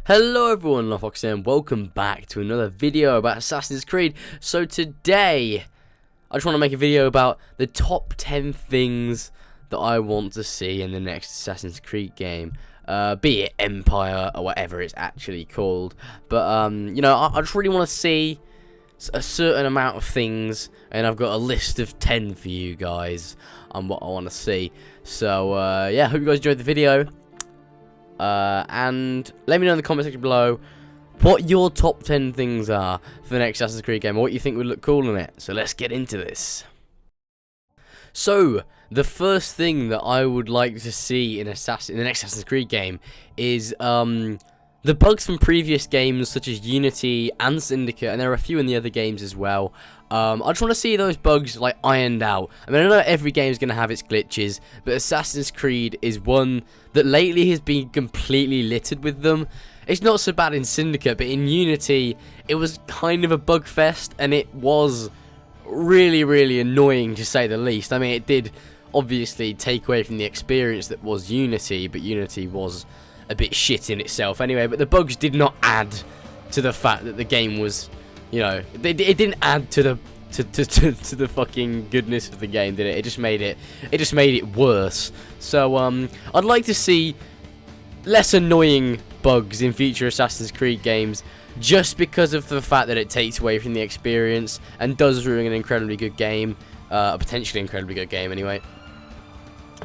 Hello everyone, Fox here, and welcome back to another video about Assassin's Creed. So today, I just want to make a video about the top 10 things that I want to see in the next Assassin's Creed game. Be it Empire or whatever it's actually called. But, you know, I just really want to see a certain amount of things, and I've got a list of 10 for you guys on what I want to see. So, yeah, hope you guys enjoyed the video. And let me know in the comment section below what your top 10 things are for the next Assassin's Creed game, or what you think would look cool in it. So let's get into this. So the first thing that I would like to see in the next Assassin's Creed game is the bugs from previous games such as Unity and Syndicate, and there are a few in the other games as well. I just want to see those bugs like ironed out. I mean, I know every game is going to have its glitches, but Assassin's Creed is one that lately has been completely littered with them. It's not so bad in Syndicate, but in Unity, it was kind of a bug fest, and it was really annoying to say the least. I mean, it did obviously take away from the experience that was Unity, but Unity was a bit shit in itself anyway. But the bugs did not add to the fact that the game was, you know, it didn't add to the fucking goodness of the game, did it? It just made it worse. So I'd like to see less annoying bugs in future Assassin's Creed games, just because of the fact that it takes away from the experience and does ruin an incredibly good game, a potentially incredibly good game anyway.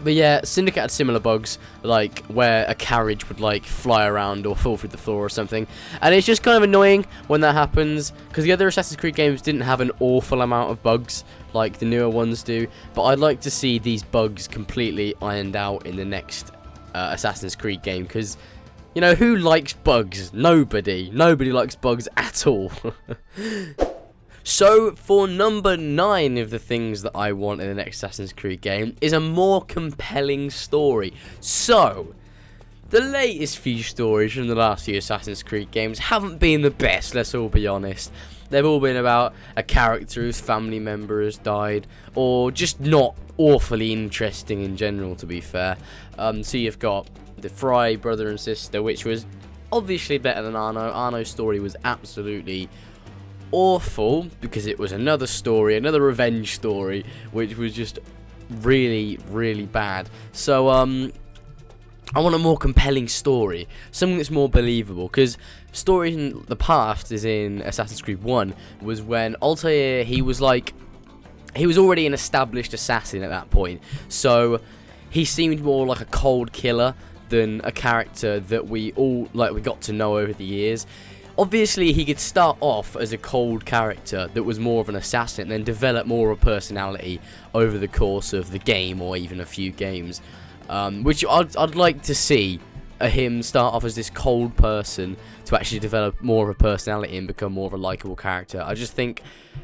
But yeah, Syndicate had similar bugs, like where a carriage would like fly around or fall through the floor or something, and it's just kind of annoying when that happens, because the other Assassin's Creed games didn't have an awful amount of bugs like the newer ones do. But I'd like to see these bugs completely ironed out in the next Assassin's Creed game, because, you know, who likes bugs? Nobody likes bugs at all. So, for number 9 of the things that I want in the next Assassin's Creed game is a more compelling story. So, the latest few stories from the last few Assassin's Creed games haven't been the best, let's all be honest. They've all been about a character whose family member has died, or just not awfully interesting in general, to be fair. So you've got the Fry brother and sister, which was obviously better than Arno. Arno's story was absolutely awful, because it was another story, another revenge story, which was just really bad. So I want a more compelling story, something that's more believable, because stories in the past, as in Assassin's Creed 1, was when Altair, he was already an established assassin at that point, so he seemed more like a cold killer than a character that we got to know over the years. Obviously, he could start off as a cold character that was more of an assassin, and then develop more of a personality over the course of the game, or even a few games. Which I'd like to see him start off as this cold person to actually develop more of a personality and become more of a likable character. I just think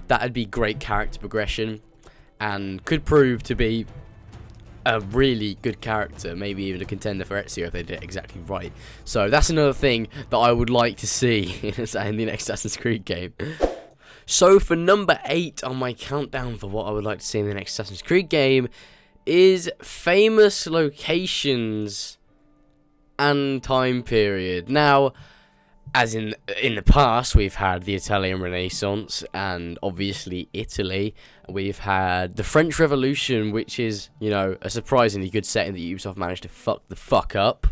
that'd be great character progression, and could prove to be a really good character, maybe even a contender for Ezio if they did it exactly right. So that's another thing that I would like to see in the next Assassin's Creed game. So for number 8 on my countdown for what I would like to see in the next Assassin's Creed game is famous locations and time period. Now, as in the past, we've had the Italian Renaissance, and obviously Italy. We've had the French Revolution, which is, you know, a surprisingly good setting that Ubisoft managed to fuck up.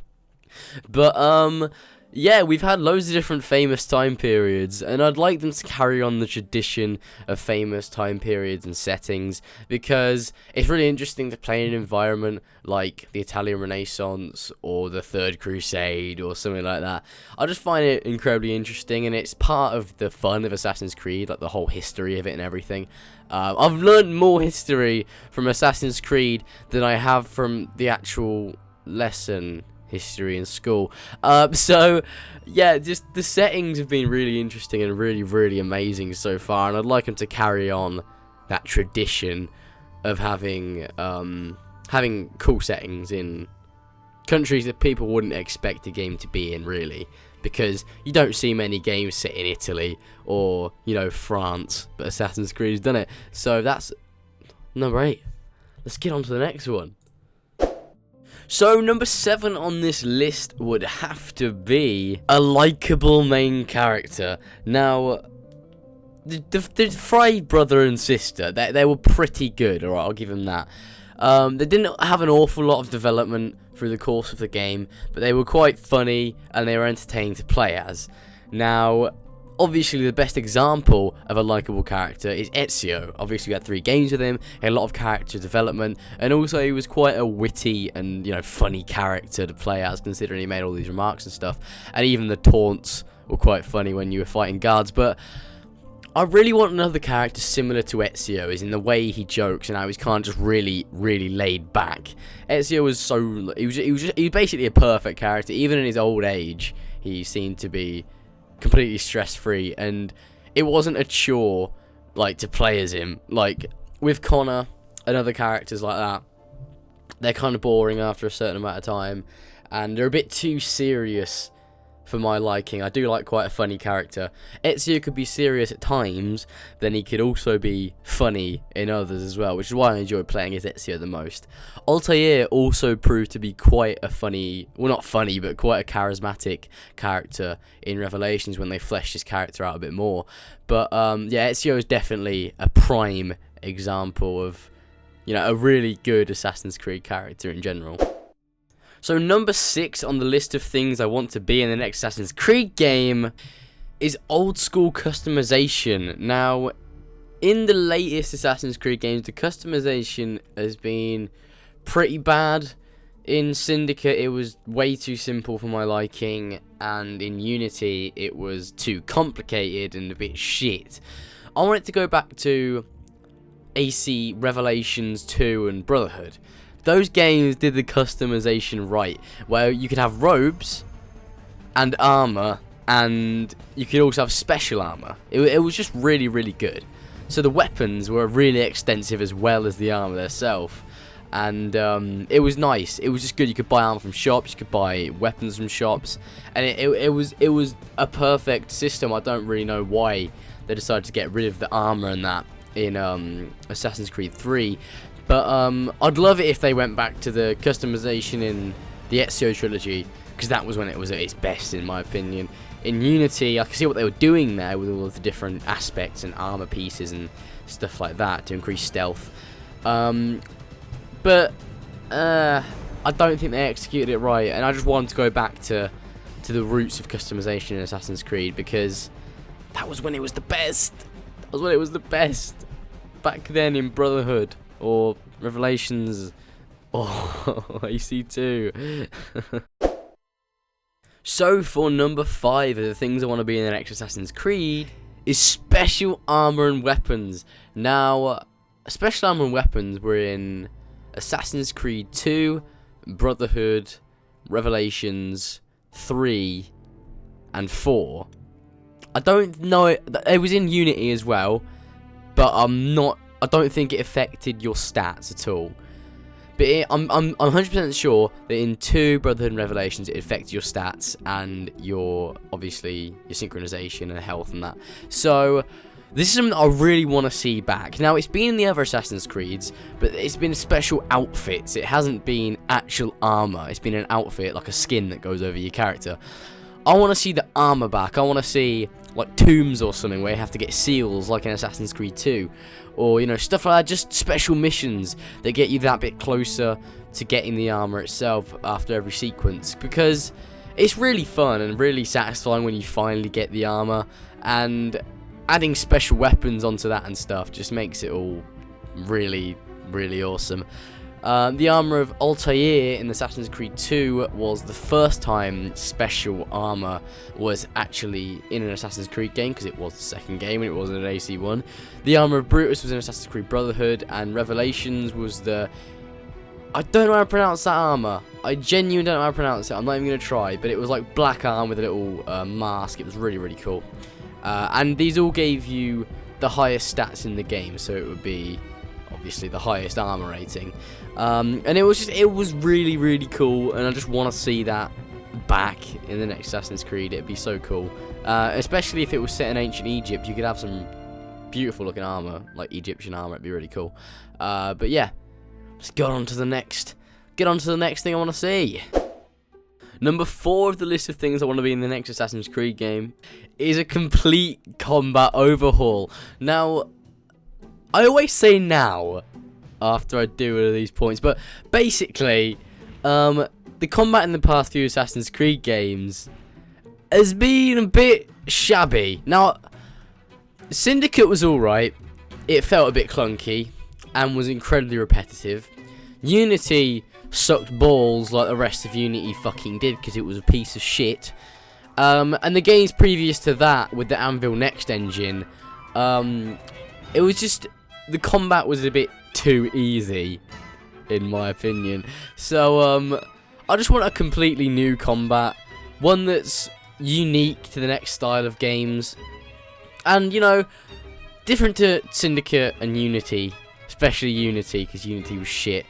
But yeah, we've had loads of different famous time periods, and I'd like them to carry on the tradition of famous time periods and settings, because it's really interesting to play in an environment like the Italian Renaissance or the Third Crusade or something like that. I just find it incredibly interesting, and it's part of the fun of Assassin's Creed, like the whole history of it and everything. I've learned more history from Assassin's Creed than I have from the actual lesson history in school. So yeah, just the settings have been really interesting and really amazing so far, and I'd like them to carry on that tradition of having cool settings in countries that people wouldn't expect a game to be in, really, because you don't see many games set in Italy or, you know, France, but Assassin's Creed has done it. So that's number 8. Let's get on to the next one. So number 7 on this list would have to be a likable main character. Now, the Fry brother and sister, they were pretty good, alright, I'll give them that. They didn't have an awful lot of development through the course of the game, but they were quite funny and they were entertaining to play as. Now, obviously the best example of a likable character is Ezio. Obviously we had 3 games with him, he had a lot of character development, and also he was quite a witty and, you know, funny character to play as, considering he made all these remarks and stuff. And even the taunts were quite funny when you were fighting guards. But I really want another character similar to Ezio, is in the way he jokes and how he's kind of just really laid back. Ezio was so, he was basically a perfect character. Even in his old age, he seemed to be completely stress-free, and it wasn't a chore, like, to play as him. Like, with Connor and other characters like that, they're kind of boring after a certain amount of time, and they're a bit too serious for my liking. I do like quite a funny character. Ezio could be serious at times, then he could also be funny in others as well, which is why I enjoy playing as Ezio the most. Altair also proved to be quite a funny, well, not funny, but quite a charismatic character in Revelations when they fleshed his character out a bit more. But yeah, Ezio is definitely a prime example of, you know, a really good Assassin's Creed character in general. So number 6 on the list of things I want to be in the next Assassin's Creed game is old school customization. Now, in the latest Assassin's Creed games, the customization has been pretty bad. In Syndicate, it was way too simple for my liking, and in Unity, it was too complicated and a bit shit. I want it to go back to AC Revelations 2 and Brotherhood. Those games did the customization right, where you could have robes and armor, and you could also have special armor. It was just really good. So the weapons were really extensive as well as the armor itself, and it was nice. It was just good. You could buy armor from shops, you could buy weapons from shops, and it was a perfect system. I don't really know why they decided to get rid of the armor and that in Assassin's Creed 3. But I'd love it if they went back to the customization in the Ezio trilogy, because that was when it was at its best, in my opinion. In Unity, I can see what they were doing there with all of the different aspects and armor pieces and stuff like that to increase stealth. But I don't think they executed it right, and I just wanted to go back to the roots of customization in Assassin's Creed, because that was when it was the best. That was when it was the best. Back then in Brotherhood, or Revelations, or AC2. So for number 5 of the things I want to be in the next Assassin's Creed is special armor and weapons. Now, special armor and weapons were in Assassin's Creed 2, Brotherhood, Revelations 3, and 4. I don't know, it was in Unity as well, but I don't think it affected your stats at all. But I'm 100% sure that in 2, Brotherhood and Revelations, it affected your stats and obviously your synchronization and health and that. So this is something I really want to see back. Now, it's been in the other Assassin's Creeds, but it's been special outfits. It hasn't been actual armor. It's been an outfit, like a skin that goes over your character. I want to see the armor back. I want to see, like, tombs or something where you have to get seals, like in Assassin's Creed 2. Or, you know, stuff like that. Just special missions that get you that bit closer to getting the armor itself after every sequence. Because it's really fun and really satisfying when you finally get the armor. And adding special weapons onto that and stuff just makes it all really awesome. The armor of Altair in Assassin's Creed 2 was the first time special armor was actually in an Assassin's Creed game, because it was the second game and it wasn't an AC1. The armor of Brutus was in Assassin's Creed Brotherhood, and Revelations was the... I don't know how to pronounce that armor. I genuinely don't know how to pronounce it. I'm not even going to try, but it was like black armor with a little mask. It was really cool. And these all gave you the highest stats in the game, so it would be obviously the highest armor rating. And it was really cool, and I just want to see that back in the next Assassin's Creed. It'd be so cool, especially if it was set in ancient Egypt. You could have some beautiful looking armor, like Egyptian armor. It'd be really cool. But yeah, let's go on to the next get on to the next thing I want to see. Number 4 of the list of things I want to be in the next Assassin's Creed game is a complete combat overhaul. Now, I always say now after I do all of these points, but basically, the combat in the past few Assassin's Creed games has been a bit shabby. Now, Syndicate was alright. It felt a bit clunky and was incredibly repetitive. Unity sucked balls like the rest of Unity fucking did because it was a piece of shit. And the games previous to that with the Anvil Next engine, it was just, the combat was a bit too easy, in my opinion. So, I just want a completely new combat, one that's unique to the next style of games, and, you know, different to Syndicate and Unity, especially Unity, because Unity was shit.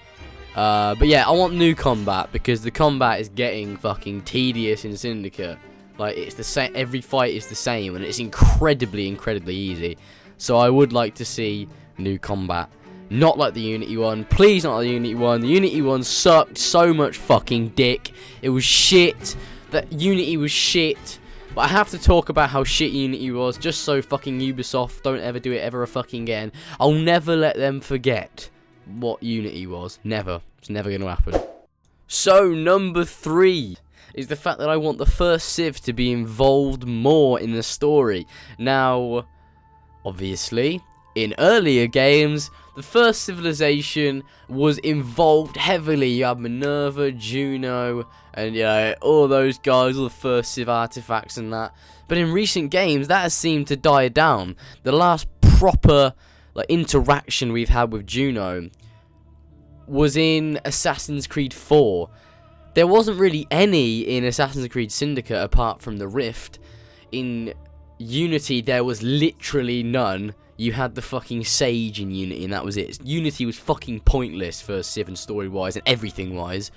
But yeah, I want new combat, because the combat is getting fucking tedious in Syndicate. Like, it's the same, every fight is the same, and it's incredibly easy. So I would like to see new combat. Not like the Unity one. Please not like the Unity one. The Unity one sucked so much fucking dick. It was shit. That Unity was shit. But I have to talk about how shit Unity was, just so fucking Ubisoft don't ever do it ever a fucking again. I'll never let them forget what Unity was. Never. It's never going to happen. So, number 3 is the fact that I want the first Civ to be involved more in the story. Now, obviously, in earlier games, the first civilization was involved heavily. You had Minerva, Juno, and, you know, all those guys, all the first Civ artifacts and that. But in recent games, that has seemed to die down. The last proper interaction we've had with Juno was in Assassin's Creed 4. There wasn't really any in Assassin's Creed Syndicate apart from the Rift. In Unity, there was literally none. You had the fucking Sage in Unity, and that was it. Unity was fucking pointless for Civ and story-wise and everything-wise.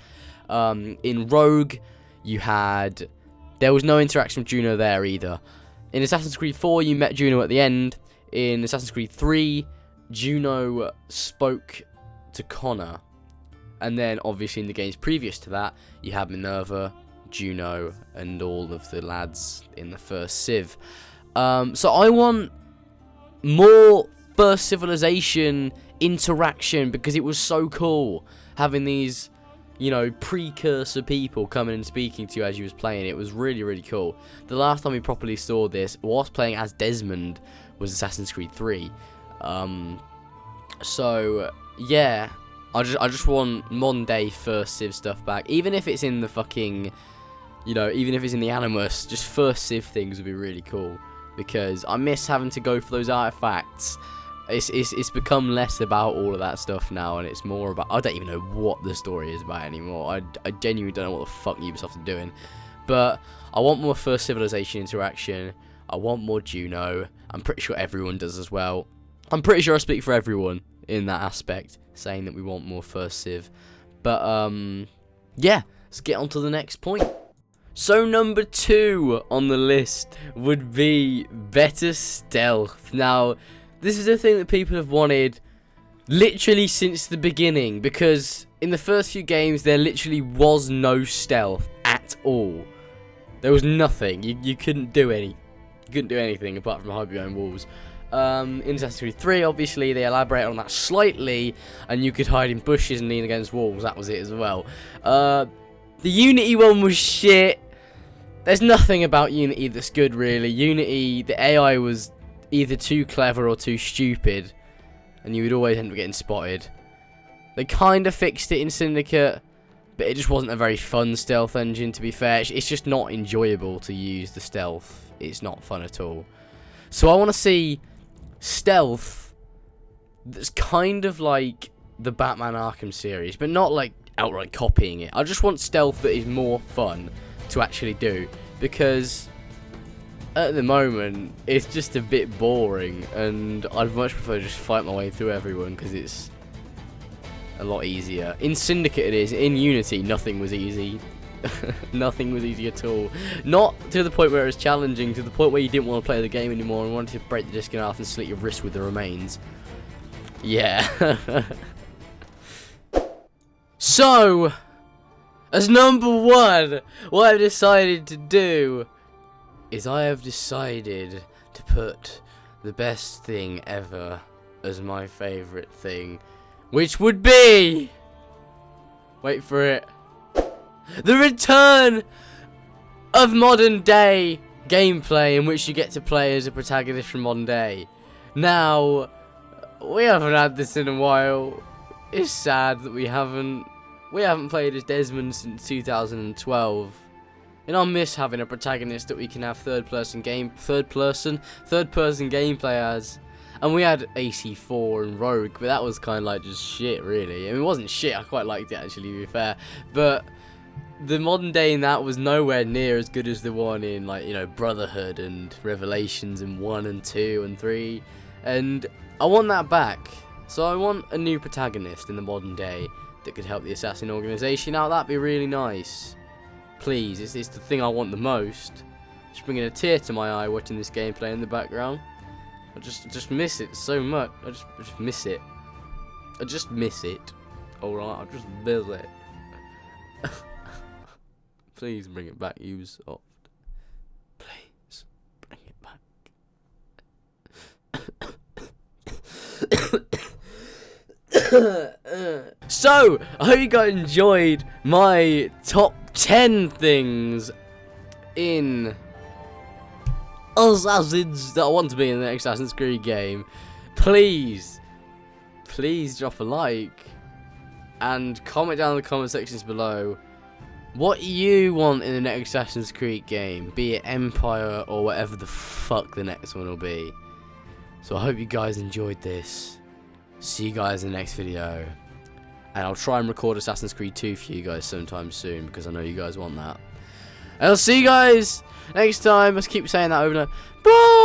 In Rogue, there was no interaction with Juno there either. In Assassin's Creed 4, you met Juno at the end. In Assassin's Creed 3, Juno spoke to Connor. And then, obviously, in the games previous to that, you had Minerva, Juno, and all of the lads in the first Civ. So I want more first civilization interaction, because it was so cool having these, you know, precursor people coming and speaking to you as you was playing. It was really cool. The last time we properly saw this, whilst playing as Desmond, was Assassin's Creed 3. So yeah, I just want modern day first Civ stuff back, even if it's in the fucking, you know, even if it's in the Animus. Just first Civ things would be really cool, because I miss having to go for those artifacts. It's become less about all of that stuff now, and it's more about, I don't even know what the story is about anymore. I genuinely don't know what the fuck Ubisoft are doing. But I want more first civilization interaction. I want more Juno. I'm pretty sure everyone does as well. I'm pretty sure I speak for everyone in that aspect, saying that we want more first Civ. But yeah, let's get on to the next point. So number 2 on the list would be better stealth. Now, this is a thing that people have wanted literally since the beginning, because in the first few games there literally was no stealth at all. There was nothing. You couldn't do anything apart from hide behind walls. In Assassin's Creed 3, obviously, they elaborate on that slightly, and you could hide in bushes and lean against walls. That was it as well. The Unity one was shit. There's nothing about Unity that's good, really. Unity, the AI was either too clever or too stupid, and you would always end up getting spotted. They kind of fixed it in Syndicate, but it just wasn't a very fun stealth engine, to be fair. It's just not enjoyable to use the stealth. It's not fun at all. So I want to see stealth that's kind of like the Batman Arkham series, but not like outright copying it. I just want stealth that is more fun to actually do, because at the moment it's just a bit boring, and I'd much prefer just fight my way through everyone, because it's a lot easier. In Syndicate it is. In Unity, nothing was easy. Nothing was easy at all. Not to the point where it was challenging, to the point where you didn't want to play the game anymore and wanted to break the disc in half and slit your wrist with the remains. Yeah. So, as number one, what I've decided to do is I have decided to put the best thing ever as my favourite thing, which would be, wait for it, the return of modern day gameplay in which you get to play as a protagonist from modern day. Now, we haven't had this in a while. It's sad that we haven't played as Desmond since 2012. And I miss having a protagonist that we can have third person gameplay as. And we had AC4 and Rogue, but that was kind of like just shit, really. I mean, it wasn't shit. I quite liked it, actually, to be fair. But the modern day in that was nowhere near as good as the one in, like, you know, Brotherhood and Revelations and 1 and 2 and 3. And I want that back. So I want a new protagonist in the modern day that could help the assassin organization out. That'd be really nice. Please, it's the thing I want the most. Just bringing a tear to my eye watching this gameplay in the background. I just miss it so much. I just miss it. I just miss it. Alright, I just miss it. Please bring it back, Ubisoft. Please bring it back. So, I hope you guys enjoyed my top 10 things in assassins that I want to be in the next Assassin's Creed game. Please drop a like and comment down in the comment sections below what you want in the next Assassin's Creed game, be it Empire or whatever the fuck the next one will be. So I hope you guys enjoyed this. See you guys in the next video. And I'll try and record Assassin's Creed 2 for you guys sometime soon, because I know you guys want that. And I'll see you guys next time. Let's keep saying that over and over. Bye!